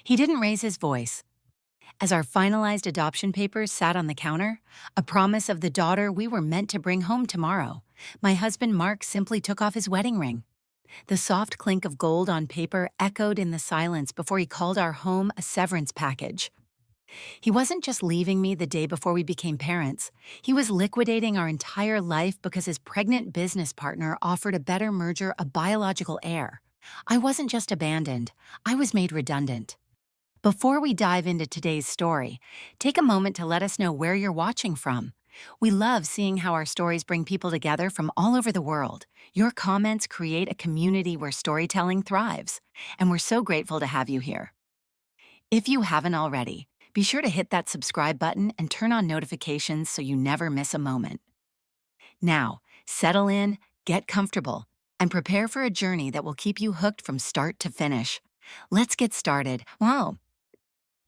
He didn't raise his voice. As our finalized adoption papers sat on the counter, a promise of the daughter we were meant to bring home tomorrow, my husband Mark simply took off his wedding ring. The soft clink of gold on paper echoed in the silence before he called our home a severance package. He wasn't just leaving me the day before we became parents. He was liquidating our entire life because his pregnant business partner offered a better merger, a biological heir. I wasn't just abandoned, I was made redundant. Before we dive into today's story, take a moment to let us know where you're watching from. We love seeing how our stories bring people together from all over the world. Your comments create a community where storytelling thrives, and we're so grateful to have you here. If you haven't already, be sure to hit that subscribe button and turn on notifications so you never miss a moment. Now, settle in, get comfortable, and prepare for a journey that will keep you hooked from start to finish. Let's get started. Wow.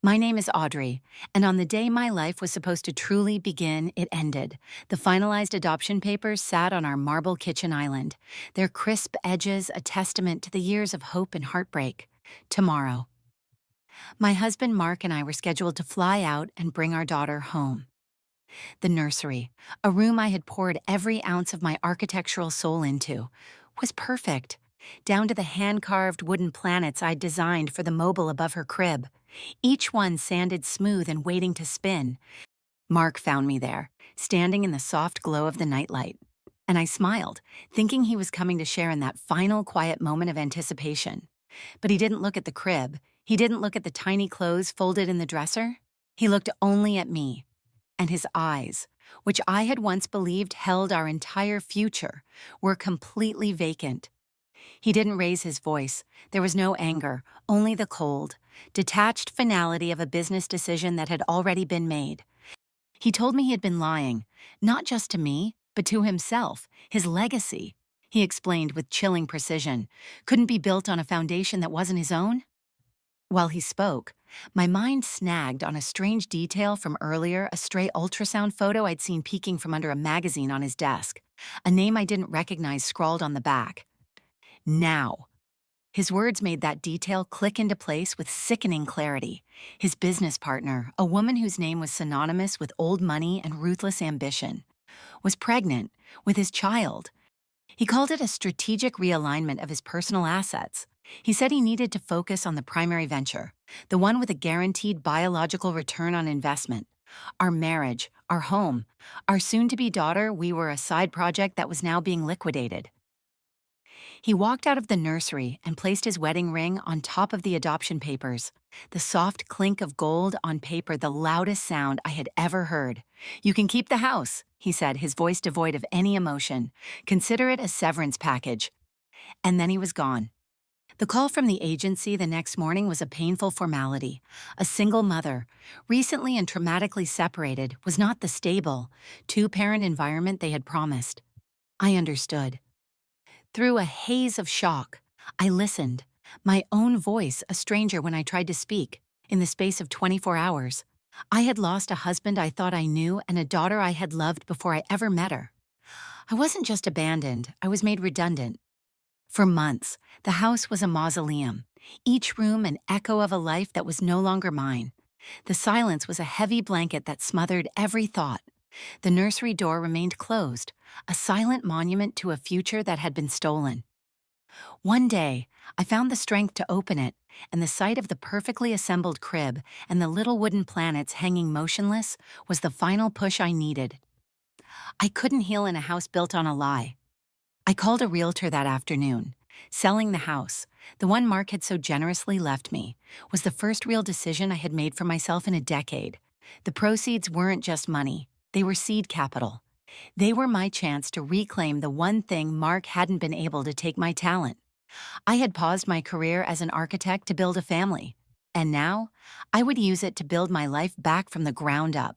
My name is Audrey, and on the day my life was supposed to truly begin, it ended. The finalized adoption papers sat on our marble kitchen island, their crisp edges a testament to the years of hope and heartbreak. Tomorrow. My husband Mark and I were scheduled to fly out and bring our daughter home. The nursery, a room I had poured every ounce of my architectural soul into, was perfect, down to the hand-carved wooden planets I'd designed for the mobile above her crib, each one sanded smooth and waiting to spin. Mark found me there, standing in the soft glow of the nightlight, and I smiled, thinking he was coming to share in that final quiet moment of anticipation. But he didn't look at the crib. He didn't look at the tiny clothes folded in the dresser. He looked only at me, and his eyes, which I had once believed held our entire future, were completely vacant. He didn't raise his voice. There was no anger, only the cold, detached finality of a business decision that had already been made. He told me he had been lying, not just to me, but to himself, his legacy. He explained with chilling precision, couldn't be built on a foundation that wasn't his own. While he spoke, my mind snagged on a strange detail from earlier, a stray ultrasound photo I'd seen peeking from under a magazine on his desk, a name I didn't recognize scrawled on the back. Now. His words made that detail click into place with sickening clarity. His business partner, a woman whose name was synonymous with old money and ruthless ambition, was pregnant with his child. He called it a strategic realignment of his personal assets. He said he needed to focus on the primary venture, the one with a guaranteed biological return on investment. Our marriage, our home, our soon-to-be daughter, we were a side project that was now being liquidated. He walked out of the nursery and placed his wedding ring on top of the adoption papers. The soft clink of gold on paper, the loudest sound I had ever heard. "You can keep the house," he said, his voice devoid of any emotion. "Consider it a severance package." And then he was gone. The call from the agency the next morning was a painful formality. A single mother, recently and traumatically separated, was not the stable, two-parent environment they had promised. I understood. Through a haze of shock, I listened, my own voice a stranger when I tried to speak. In the space of 24 hours, I had lost a husband I thought I knew and a daughter I had loved before I ever met her. I wasn't just abandoned, I was made redundant. For months, the house was a mausoleum, each room an echo of a life that was no longer mine. The silence was a heavy blanket that smothered every thought. The nursery door remained closed, a silent monument to a future that had been stolen. One day, I found the strength to open it, and the sight of the perfectly assembled crib and the little wooden planets hanging motionless was the final push I needed. I couldn't heal in a house built on a lie. I called a realtor that afternoon. Selling the house, the one Mark had so generously left me, was the first real decision I had made for myself in a decade. The proceeds weren't just money. They were seed capital. They were my chance to reclaim the one thing Mark hadn't been able to take: my talent. I had paused my career as an architect to build a family, and now I would use it to build my life back from the ground up.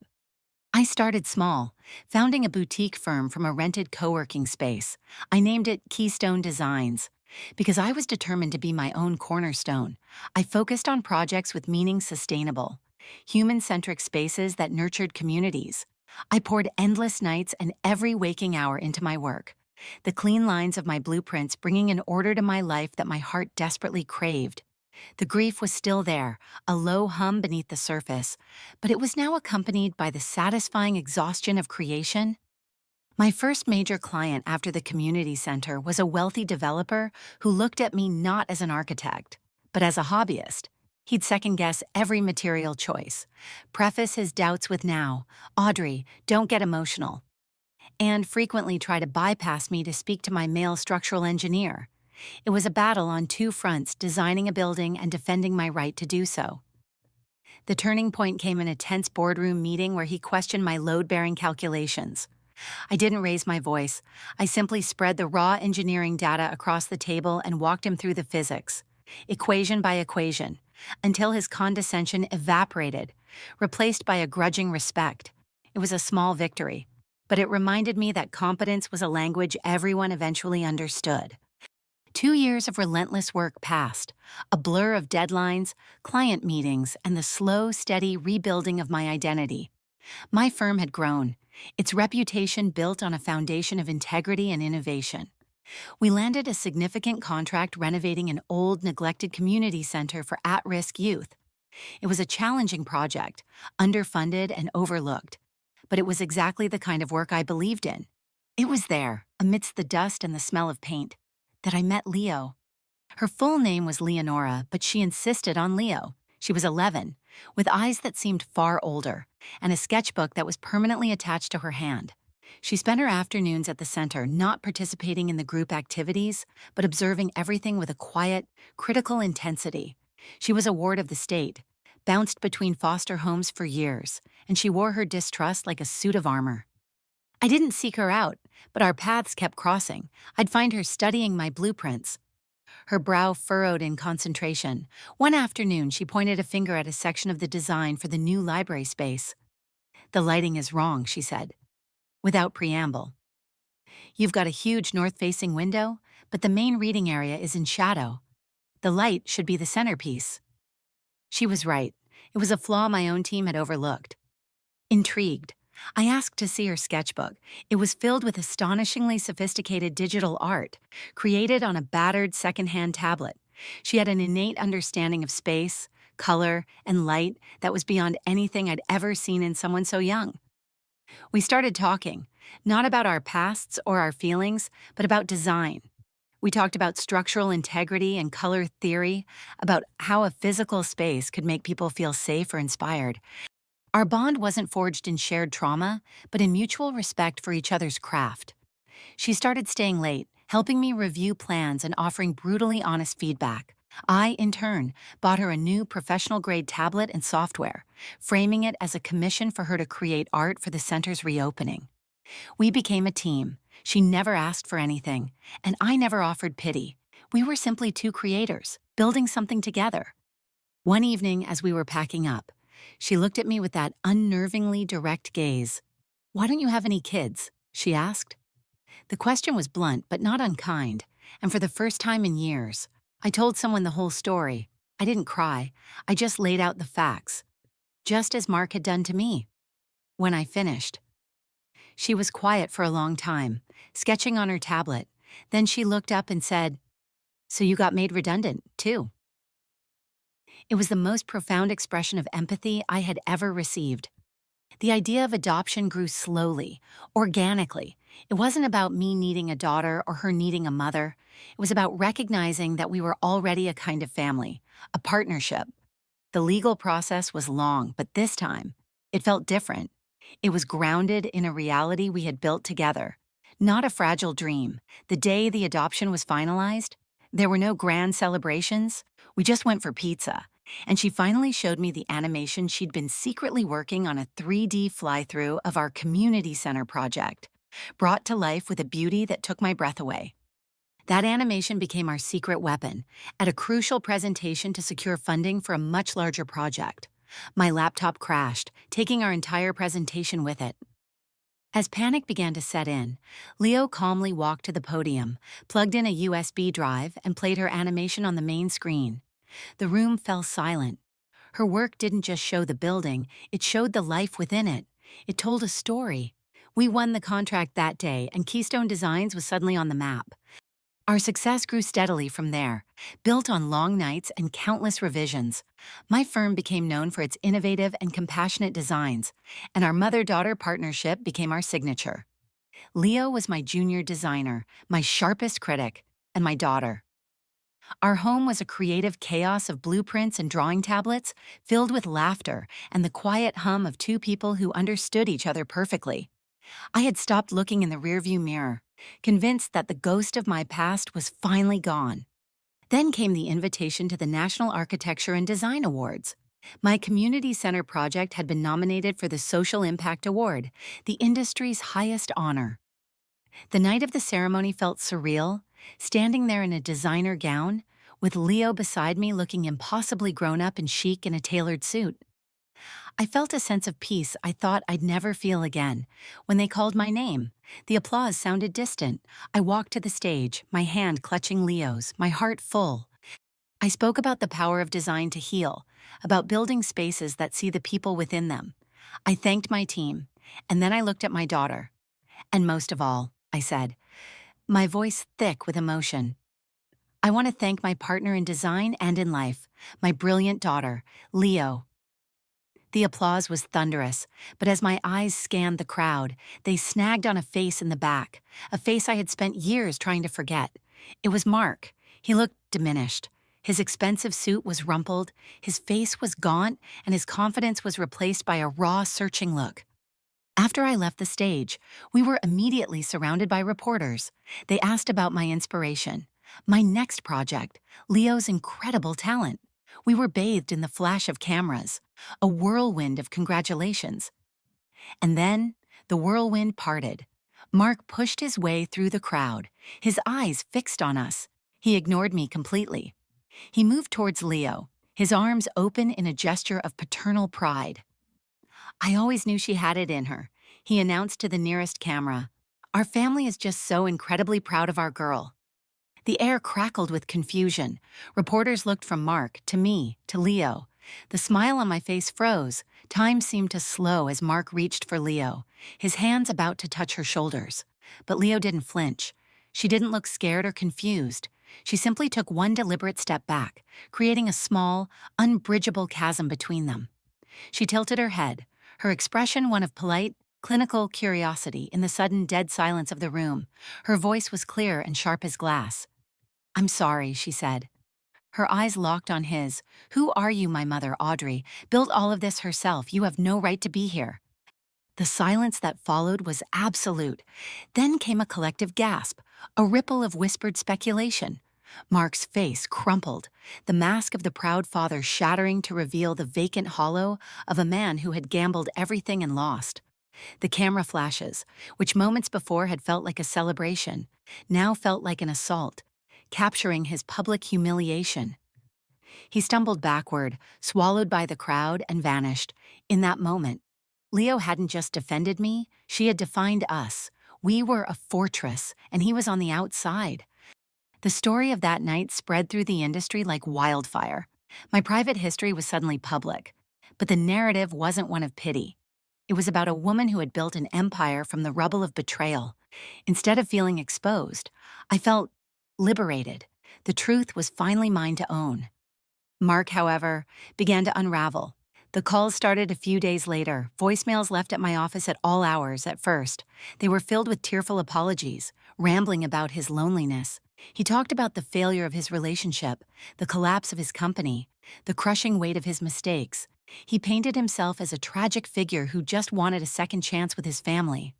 I started small, founding a boutique firm from a rented co-working space. I named it Keystone Designs, because I was determined to be my own cornerstone. I focused on projects with meaning: sustainable, human-centric spaces that nurtured communities. I poured endless nights and every waking hour into my work, the clean lines of my blueprints bringing an order to my life that my heart desperately craved. The grief was still there, a low hum beneath the surface, but it was now accompanied by the satisfying exhaustion of creation. My first major client after the community center was a wealthy developer who looked at me not as an architect, but as a hobbyist. He'd second guess every material choice, preface his doubts with now, "Audrey, don't get emotional," and frequently try to bypass me to speak to my male structural engineer. It was a battle on two fronts, designing a building and defending my right to do so. The turning point came in a tense boardroom meeting where he questioned my load-bearing calculations. I didn't raise my voice. I simply spread the raw engineering data across the table and walked him through the physics, equation by equation, until his condescension evaporated, replaced by a grudging respect. It was a small victory, but it reminded me that competence was a language everyone eventually understood. 2 years of relentless work passed, a blur of deadlines, client meetings, and the slow, steady rebuilding of my identity. My firm had grown, its reputation built on a foundation of integrity and innovation. We landed a significant contract renovating an old, neglected community center for at-risk youth. It was a challenging project, underfunded and overlooked, but it was exactly the kind of work I believed in. It was there, amidst the dust and the smell of paint, that I met Leo. Her full name was Leonora, but she insisted on Leo. She was 11, with eyes that seemed far older, and a sketchbook that was permanently attached to her hand. She spent her afternoons at the center, not participating in the group activities, but observing everything with a quiet, critical intensity. She was a ward of the state, bounced between foster homes for years, and she wore her distrust like a suit of armor. I didn't seek her out, but our paths kept crossing. I'd find her studying my blueprints, her brow furrowed in concentration. One afternoon, she pointed a finger at a section of the design for the new library space. "The lighting is wrong," she said, without preamble. "You've got a huge north-facing window, but the main reading area is in shadow. The light should be the centerpiece." She was right. It was a flaw my own team had overlooked. Intrigued, I asked to see her sketchbook. It was filled with astonishingly sophisticated digital art, created on a battered secondhand tablet. She had an innate understanding of space, color, and light that was beyond anything I'd ever seen in someone so young. We started talking, not about our pasts or our feelings, but about design. We talked about structural integrity and color theory, about how a physical space could make people feel safe or inspired. Our bond wasn't forged in shared trauma, but in mutual respect for each other's craft. She started staying late, helping me review plans and offering brutally honest feedback. I, in turn, bought her a new professional-grade tablet and software, framing it as a commission for her to create art for the center's reopening. We became a team. She never asked for anything, and I never offered pity. We were simply two creators, building something together. One evening, as we were packing up, she looked at me with that unnervingly direct gaze. "Why don't you have any kids?" she asked. The question was blunt but not unkind, and for the first time in years, I told someone the whole story. I didn't cry. I just laid out the facts, just as Mark had done to me. When I finished, she was quiet for a long time, sketching on her tablet. Then she looked up and said, "So you got made redundant, too." It was the most profound expression of empathy I had ever received. The idea of adoption grew slowly, organically. It wasn't about me needing a daughter or her needing a mother. It was about recognizing that we were already a kind of family, a partnership. The legal process was long, but this time, it felt different. It was grounded in a reality we had built together, not a fragile dream. The day the adoption was finalized, there were no grand celebrations. We just went for pizza. And she finally showed me the animation she'd been secretly working on, a 3D fly-through of our community center project, brought to life with a beauty that took my breath away. That animation became our secret weapon at a crucial presentation to secure funding for a much larger project. My laptop crashed, taking our entire presentation with it. As panic began to set in, Leo calmly walked to the podium, plugged in a USB drive, and played her animation on the main screen. The room fell silent. Her work didn't just show the building, it showed the life within it. It told a story. We won the contract that day, and Keystone Designs was suddenly on the map. Our success grew steadily from there, built on long nights and countless revisions. My firm became known for its innovative and compassionate designs, and our mother-daughter partnership became our signature. Leo was my junior designer, my sharpest critic, and my daughter. Our home was a creative chaos of blueprints and drawing tablets, filled with laughter and the quiet hum of two people who understood each other perfectly. I had stopped looking in the rearview mirror, convinced that the ghost of my past was finally gone. Then came the invitation to the National Architecture and Design Awards. My community center project had been nominated for the Social Impact Award, the industry's highest honor. The night of the ceremony felt surreal, standing there in a designer gown, with Leo beside me looking impossibly grown up and chic in a tailored suit. I felt a sense of peace I thought I'd never feel again. When they called my name, the applause sounded distant. I walked to the stage, my hand clutching Leo's, my heart full. I spoke about the power of design to heal, about building spaces that see the people within them. I thanked my team, and then I looked at my daughter. And most of all, I said, my voice thick with emotion, I want to thank my partner in design and in life, my brilliant daughter, Leo. The applause was thunderous, but as my eyes scanned the crowd, they snagged on a face in the back, a face I had spent years trying to forget. It was Mark. He looked diminished. His expensive suit was rumpled, his face was gaunt, and his confidence was replaced by a raw, searching look. After I left the stage, we were immediately surrounded by reporters. They asked about my inspiration, my next project, Leo's incredible talent. We were bathed in the flash of cameras, a whirlwind of congratulations. And then, the whirlwind parted. Mark pushed his way through the crowd, his eyes fixed on us. He ignored me completely. He moved towards Leo, his arms open in a gesture of paternal pride. I always knew she had it in her, he announced to the nearest camera. Our family is just so incredibly proud of our girl. The air crackled with confusion. Reporters looked from Mark to me to Leo. The smile on my face froze. Time seemed to slow as Mark reached for Leo, his hands about to touch her shoulders. But Leo didn't flinch. She didn't look scared or confused. She simply took one deliberate step back, creating a small, unbridgeable chasm between them. She tilted her head, her expression one of polite, clinical curiosity in the sudden dead silence of the room. Her voice was clear and sharp as glass. I'm sorry, she said. Her eyes locked on his. Who are you, my mother, Audrey? Built all of this herself. You have no right to be here. The silence that followed was absolute. Then came a collective gasp, a ripple of whispered speculation. Mark's face crumpled, the mask of the proud father shattering to reveal the vacant hollow of a man who had gambled everything and lost. The camera flashes, which moments before had felt like a celebration, now felt like an assault, capturing his public humiliation. He stumbled backward, swallowed by the crowd, and vanished. In that moment, Leo hadn't just defended me, she had defined us. We were a fortress, and he was on the outside. The story of that night spread through the industry like wildfire. My private history was suddenly public, but the narrative wasn't one of pity. It was about a woman who had built an empire from the rubble of betrayal. Instead of feeling exposed, I felt liberated. The truth was finally mine to own. Mark, however, began to unravel. The calls started a few days later, voicemails left at my office at all hours at first. They were filled with tearful apologies, rambling about his loneliness. He talked about the failure of his relationship, the collapse of his company, the crushing weight of his mistakes. He painted himself as a tragic figure who just wanted a second chance with his family.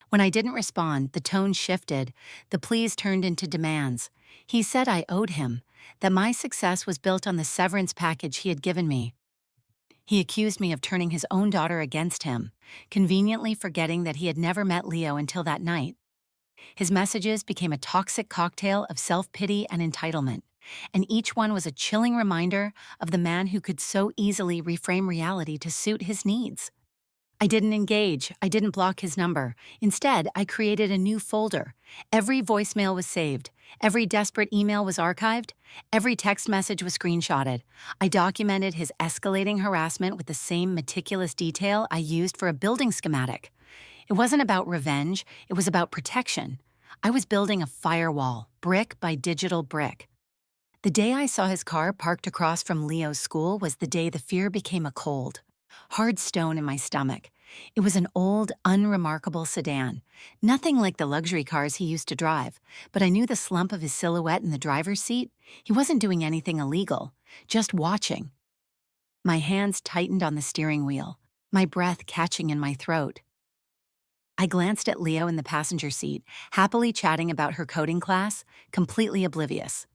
When I didn't respond, the tone shifted, the pleas turned into demands. He said I owed him, that my success was built on the severance package he had given me. He accused me of turning his own daughter against him, conveniently forgetting that he had never met Leo until that night. His messages became a toxic cocktail of self-pity and entitlement, and each one was a chilling reminder of the man who could so easily reframe reality to suit his needs. I didn't engage, I didn't block his number. Instead, I created a new folder. Every voicemail was saved, every desperate email was archived, every text message was screenshotted. I documented his escalating harassment with the same meticulous detail I used for a building schematic. It wasn't about revenge, it was about protection. I was building a firewall, brick by digital brick. The day I saw his car parked across from Leo's school was the day the fear became a cold, hard stone in my stomach. It was an old, unremarkable sedan. Nothing like the luxury cars he used to drive, but I knew the slump of his silhouette in the driver's seat. He wasn't doing anything illegal, just watching. My hands tightened on the steering wheel, my breath catching in my throat. I glanced at Leo in the passenger seat, happily chatting about her coding class, completely oblivious.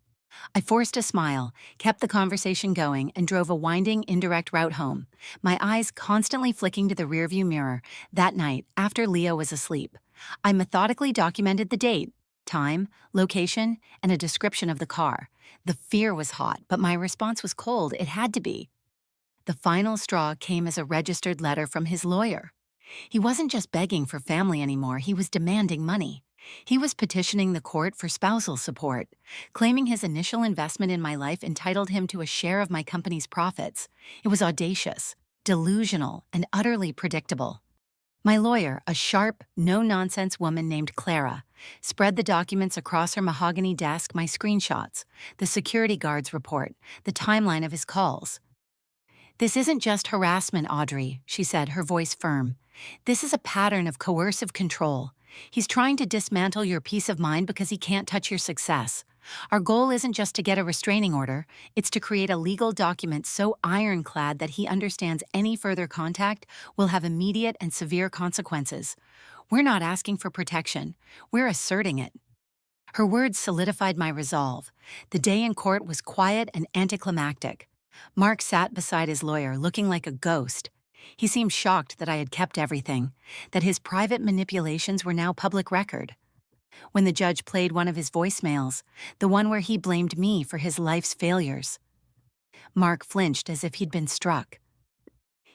I forced a smile, kept the conversation going, and drove a winding, indirect route home, my eyes constantly flicking to the rearview mirror. That night, after Leo was asleep, I methodically documented the date, time, location, and a description of the car. The fear was hot, but my response was cold. It had to be. The final straw came as a registered letter from his lawyer. He wasn't just begging for family anymore, he was demanding money. He was petitioning the court for spousal support, claiming his initial investment in my life entitled him to a share of my company's profits. It was audacious, delusional, and utterly predictable. My lawyer, a sharp, no-nonsense woman named Clara, spread the documents across her mahogany desk, my screenshots, the security guard's report, the timeline of his calls. "This isn't just harassment, Audrey," she said, her voice firm. "This is a pattern of coercive control. He's trying to dismantle your peace of mind because he can't touch your success. Our goal isn't just to get a restraining order, it's to create a legal document so ironclad that he understands any further contact will have immediate and severe consequences. We're not asking for protection, we're asserting it." Her words solidified my resolve. The day in court was quiet and anticlimactic. Mark sat beside his lawyer, looking like a ghost. He seemed shocked that I had kept everything, that his private manipulations were now public record. When the judge played one of his voicemails, the one where he blamed me for his life's failures, Mark flinched as if he'd been struck.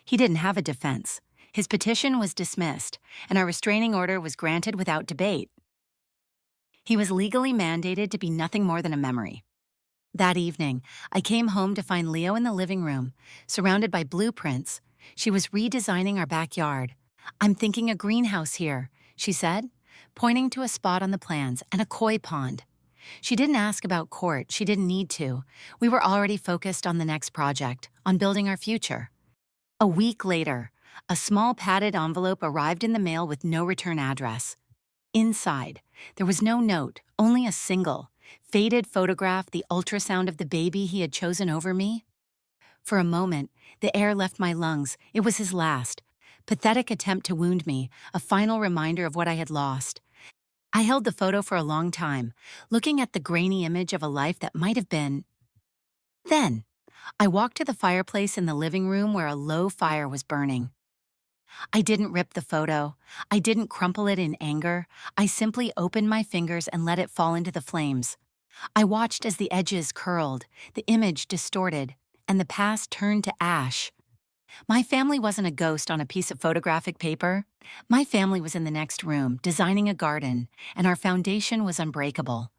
He didn't have a defense. His petition was dismissed, and our restraining order was granted without debate. He was legally mandated to be nothing more than a memory. That evening, I came home to find Leo in the living room, surrounded by blueprints. She was redesigning our backyard. "I'm thinking a greenhouse here," she said, pointing to a spot on the plans, "and a koi pond." She didn't ask about court, she didn't need to. We were already focused on the next project, on building our future. A week later, a small padded envelope arrived in the mail with no return address. Inside, there was no note, only a single, faded photograph, the ultrasound of the baby he had chosen over me. For a moment, the air left my lungs. It was his last, pathetic attempt to wound me, a final reminder of what I had lost. I held the photo for a long time, looking at the grainy image of a life that might have been. Then, I walked to the fireplace in the living room where a low fire was burning. I didn't rip the photo. I didn't crumple it in anger. I simply opened my fingers and let it fall into the flames. I watched as the edges curled, the image distorted, and the past turned to ash. My family wasn't a ghost on a piece of photographic paper. My family was in the next room, designing a garden, and our foundation was unbreakable.